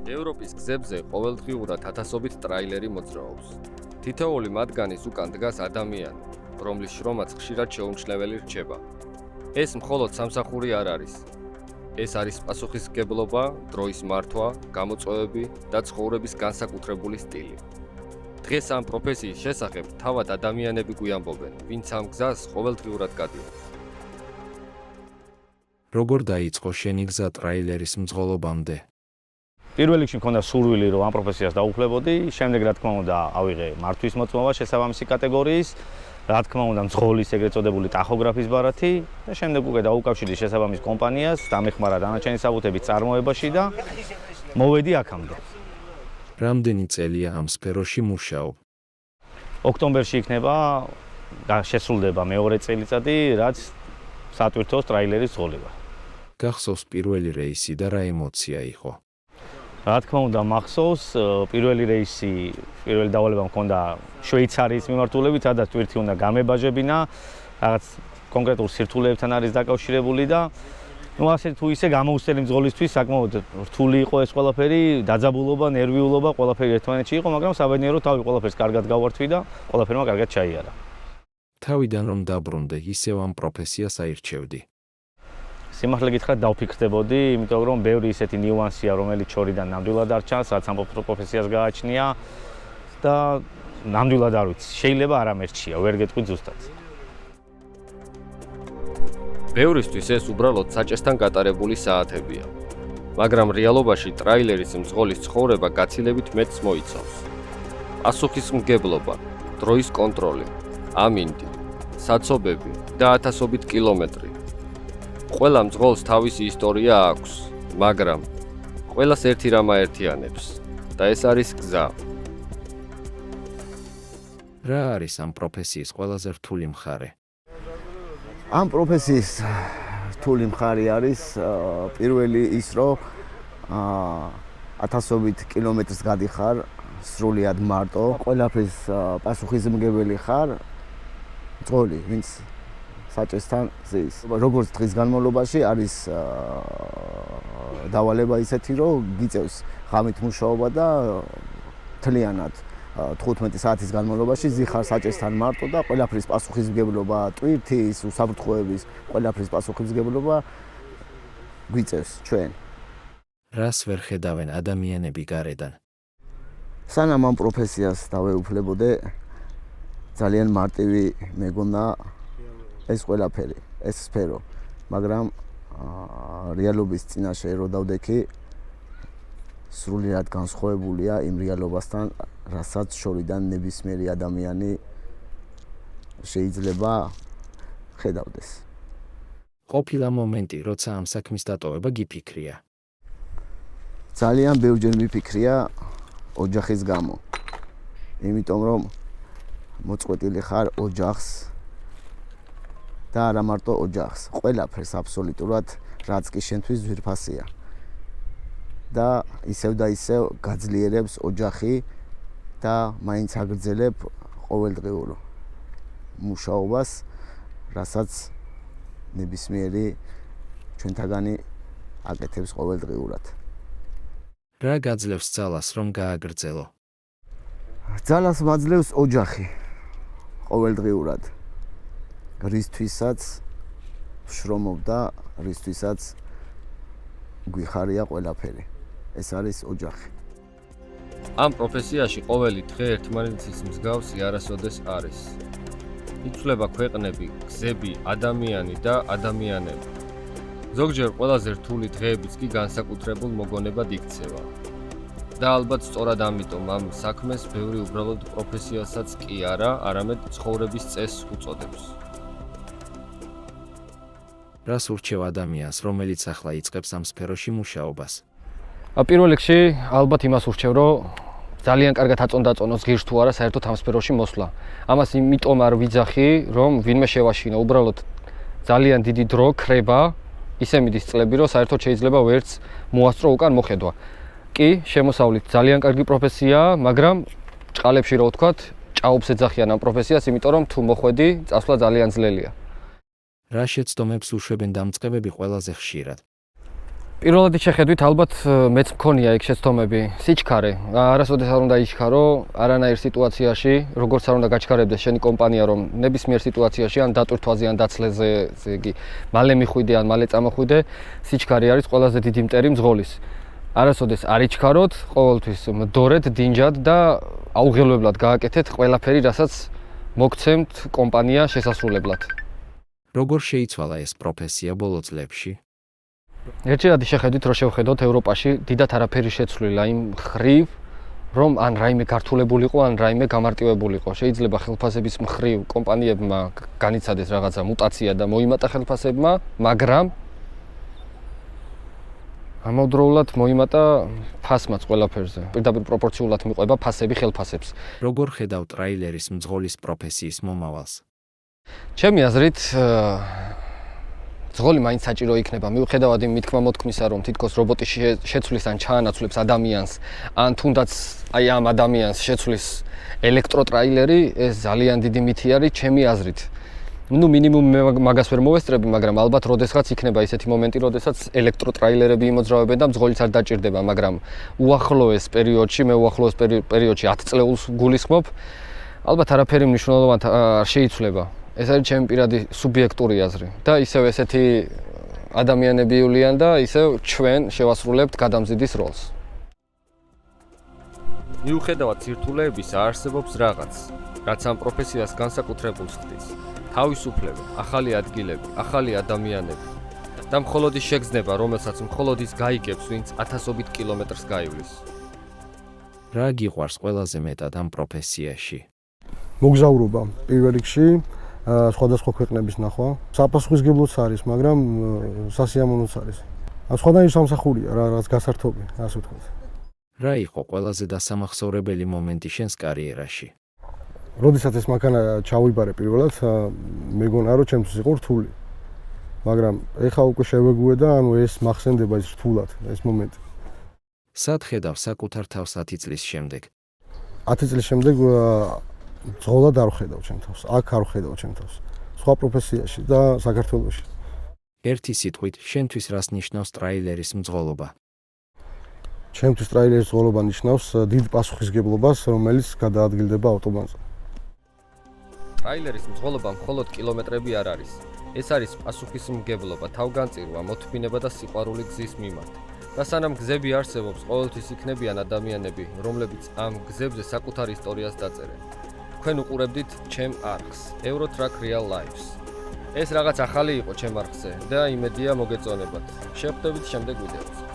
ევროპის გზებზე ყოველდღიურად ათასობით ტრაილერი მოძრაობს. თითოეული მათგანის უკან დგას ადამიანი, რომლის შრომაც ხშირად შეუმჩნეველი რჩება. ეს მხოლოდ სამსახური არ არის. ეს არის პასუხისმგებლობა, დროის მართვა, გამოწვევები და ცხოვრების განსაკუთრებული სტილი. დღეს ამ პროფესიის შესახებ თავად ადამიანები გვიამბობენ, ვინც ამ გზას ყოველდღიურად გადიან. როგორ დაიწყო შენი გზა ტრაილერის მძღოლობამდე? პირველ რიგში მქონდა სურვილი, რომ ამ პროფესიას დაუხლებოდი, შემდეგ რა თქმა უნდა ავიღე მართვის მოწმობა შესაბამისი კატეგორიის, რა თქმა უნდა მძღოლის ეგრეთ წოდებული ტახოგრაფის ბარათი და შემდეგ უკვე დაუკავშირდი შესაბამის კომპანიას, დამეხმარა დანარჩენი საბუთების წარმოებაში და მოვედი აქამდე. რამდენი წელია ამ სფეროში მუშაობ? ოქტომბერში იქნება შესრულდება მეორე წელიწადი, რაც სატვირთოს ტრაილერის ძღოლება. გახსოვს პირველი რეისი და რა ემოცია იყო? რა თქმა უნდა მახსოვს, პირველი რეისი, პირველი დავალება მქონდა შვეიცარიის მიმართულებით, სადაც ტვირთი უნდა გამებაჟებინა, რაღაც კონკრეტულ სირთულეებთან არის დაკავშირებული და ასე თუ ისე გამოუსწელი მძღოლისთვის საკმაოდ რთული იყო ეს ყველაფერი, დაძაბულობა, ნერვიულობა, ყველაფერი ერთმანეთში იყო, მაგრამ საბედნიეროდ თავი ყველაფერს კარგად გავართვი და ყველაფერმა კარგად ჩაიარა. თავიდან რომ დაბრუნდე, ისევ ამ პროფესიას აირჩევდი. სიმართლე გითხრათ დავფიქრდებოდი, იმიტომ რომ ბევრი ისეთი ნიუანსია, რომელიც შორიდან ნამდვილად არ ჩანს, რაც ამ პროფესიას გააჩნია და ნამდვილად არ ვიცი. შეიძლება არამერჩია, ვერ გეტყვით ზუსტად. ბევრისთვის ეს უბრალოდ საჭესთან გატარებული საათებია. მაგრამ რეალობაში ტრაილერის მძღოლის ცხოვრება გაცილებით მეტს მოიცავს. პასუხისმგებლობა, დროის კონტროლი, ამინდი, საცობები და ათასობით კილომეტრი. ყველა მძღოლს თავისი ისტორია აქვს, მაგრამ ყველას ერთი რამ აერთიანებს და ეს არის გზა. რა არის ამ პროფესიის ყველაზე რთული მხარე? ამ პროფესიის რთული მხარე არის პირველი ის, რომ ათასობით კილომეტრს გადიხარ სრულიად მარტო, ყველაფრის პასუხისმგებელი ხარ, მძღოლი, ვინც საჭესთან ზის. როგორც დღის განმავლობაში არის დავალება ისეთი, რომ გიწევს ღამით მუშაობა და თლიანად 15 საათის განმავლობაში ზიხარ საჭესთან მარტო და ყველაფრის პასუხისმგებლობა, ტვირთის, უსაფრთხოების, ყველაფრის პასუხისმგებლობა გვიწევს ჩვენ. რას ვერ ხედავენ ადამიანები გარედან? სანამ ამ პროფესიას დავეუფლებოდე, ძალიან მარტივი მეგონა ეს ყველაფერი, ეს სფერო, მაგრამ რეალობის წინაშე რო დავდექი, სრულიად განსხვავებულია იმ რეალობასთან, რასაც შორიდან ნებისმიერი ადამიანი შეიძლება ხედავდეს. ყოფილა მომენტი, როცა ამ საქმის დატოვება გიფიქრია? ძალიან ბევრჯერ მიფიქრია ოჯახის გამო. იმიტომ რომ მოწყვეტილი ხარ ოჯახს და არა მარტო ოჯახს, ყველაფერს აბსოლუტურად, რაც კი შენთვის ძვირფასია. და ისევ და ისევ გაძლიერებს ოჯახი და მაინც აგრძელებ ყოველდღიურ მუშაობას, რასაც ნებისმიერი ჩვენთაგანი აკეთებს ყოველდღიურად. რა გაძლევს ძალას, რომ გააგრძელო? ძალას მაძლევს ოჯახი ყოველდღიურად. რისთვისაც ვშრომობ და რისთვისაც გვიხარია ყველაფერი. ეს არის ოჯახი. ამ პროფესიაში ყოველი დღე ერთმანეთის მსგავსი არასოდეს არის. იცვლება ქვეყნები, გზები, ადამიანი და ადამიანები. ზოგჯერ ყველაზე რთული დღეებიც კი განსაკუთრებულ მოგონებად იქცევა. და ალბათ სწორად ამიტომ ამ საქმეს ბევრი უბრალოდ პროფესიასაც კი არა, არამედ ცხოვრების წესს უწოდებს. რას ურჩევ ადამიანს, რომელიც ახლა იწყებს ამ სფეროში მუშაობას? პირველ რიგში ალბათ იმას ურჩევ, რომ ძალიან კარგად აწონდაწონოს ღირს თუ არა საერთოდ ამ სფეროში მოსვლა. ამას იმიტომ არ ვიძახი, რომ ვინმე შევაშინა, უბრალოდ ძალიან დიდი დრო ქრება, ისე მიდის წლები, რომ საერთოდ შეიძლება ვერც მოასწრო უკან მოხედვა. კი, შემოსავლით ძალიან კარგი პროფესიაა, მაგრამ ჭყალებში რო ვთქვათ, ჭაობს ეძახიან ამ პროფესიას, იმიტომ რომ თუ მოხვედი, წასვლა ძალიან ძლელია. რა შეცდომებს უშვებენ დამწყებები ყველაზე ხშირად? პირველად შეხედვით ალბათ მეც მქონია იქ შეცდომები, სიჩქარე. არასოდეს არ უნდა იჩქარო არანაირ სიტუაციაში, როგორც არ უნდა გაჩქარებდეს შენი კომპანია, რომ ნებისმიერ სიტუაციაში ან დატვირთვაზე, ან დაცლეზე, იგი მალე მიხვიდე ან მალე წამოხვიდე, სიჩქარე არის ყველაზე დიდი მტერი მძღოლის. არასოდეს არ იჩქაროთ, ყოველთვის მდორეთ, დინჯად და აუღელებლად გააკეთეთ ყველაფერი, რასაც მოგცემთ კომპანია შესასრულებლად. როგორ შეიცვალა ეს პროფესია ბოლო წლებში? ერთჯერადი შეხედვით, რომ შევხედოთ ევროპაში დიდად არაფერი შეცვლილა იმ ხრივ, რომ ან რაიმე გართულებულიყო, ან რაიმე გამარტივებულიყო. შეიძლება ხელფასების მხრივ კომპანიებმა განიცადეს რაღაცა მუტაცია და მოიმატა ხელფასებმა, მაგრამ ამავდროულად მოიმატა ფასმაც ყველაფერზე. პირდაპირ პროპორციულად მიყვება ფასები ხელფასებს. როგორ ხედავ ტრაილერის მძღოლის პროფესიის მომავალს? ჩემი აზრით ძღოლი მაინც საჭირო იქნება. მიუხედავად იმ მithქმა მოთქმისა, რომ თითქოს რობოტი შეცვლის ან ჩაანაცვლებს ადამიანს, ან თუნდაც აი ამ ადამიანს შეცვლის ელექტროტრაილერი, ეს ძალიან დიდი მითი არის ჩემი აზრით. ნუ მინიმუმ მაგას ვერ მოვესწრები, მაგრამ ალბათ როდესღაც იქნება ისეთი მომენტი, როდესაც ელექტროტრაილერები იმოძრავებენ და მძღოლიც არ დაჭირდება, მაგრამ უახლოეს პერიოდში, მე უახლოეს პერიოდში 10 წლეულს გულისხმობ, ალბათ არაფერი მნიშვნელოვანი არ შეიცვლება. ეს არის ჩემი პირადი სუბიექტური აზრი და ისევ ესეთი ადამიანები ივლიან და ისევ ჩვენ შევასრულებთ გადამზიდის როლს. მიუხედავად სირთულეების არსებობს რაღაც, რაც ამ პროფესიას განსაკუთრებულს ხდის. თავისუფლება, ახალი ადგილები, ახალი ადამიანები და მხოლოდ ის შეგრძნება, რომელსაც მხოლოდ ის გაიგებს, ვინც ათასობით კილომეტრს გაივლის. რა გიყვარს ყველაზე მეტად ამ პროფესიაში? მოგზაურობა პირველ რიგში, სხვადასხვა ქვეყნების ნახვა. საპასუხისმგებლოც არის, მაგრამ სასიამოვნოც არის. სხვადასხვა სამსახურია, რაღაც გასართობი, ასე ვთქვათ. რა იყო ყველაზე დასამახსოვრებელი მომენტი შენს კარიერაში? როდესაც ეს მანქანა ჩავიბარე პირველად, მეგონა რომ ჩემთვის იყო რთული. მაგრამ ეხა უკვე შევეგუე და ანუ ეს მახსენდება ის რთულად, ეს მომენტი. სად ხედავ საკუთარ თავს 10 წლის შემდეგ? 10 წლის შემდეგ ძღოლად არ ვხედავ ჩემ თავს, აქ არ ვხედავ ჩემ თავს. სხვა პროფესიაში და საქართველოში. ერთი სიტყვით, შენთვის რას ნიშნავს ტრაილერის მძღოლობა? ჩემთვის ტრაილერის მძღოლობა ნიშნავს დიდ პასუხისმგებლობას, რომელიც გადაადგილდება ავტობანზე. ტრაილერის მძღოლობა მხოლოდ კილომეტრები არ არის. ეს არის პასუხისმგებლობა, თავგანწირვა, მოთმინება და სიყვარული გზის მიმართ. და სანამ გზები არსებობს, ყოველთვის იქნებიან ადამიანები, რომლებიც ამ გზებზე საკუთარ ისტორიას დაწერენ. თქვენ უყურებდით ჩემ არხს, EuroTruck Real Lives. ეს რაღაც ახალი იყო ჩემ არხზე და იმედია მოგეწონებათ. შევხვდებით შემდეგ ვიდეოზე.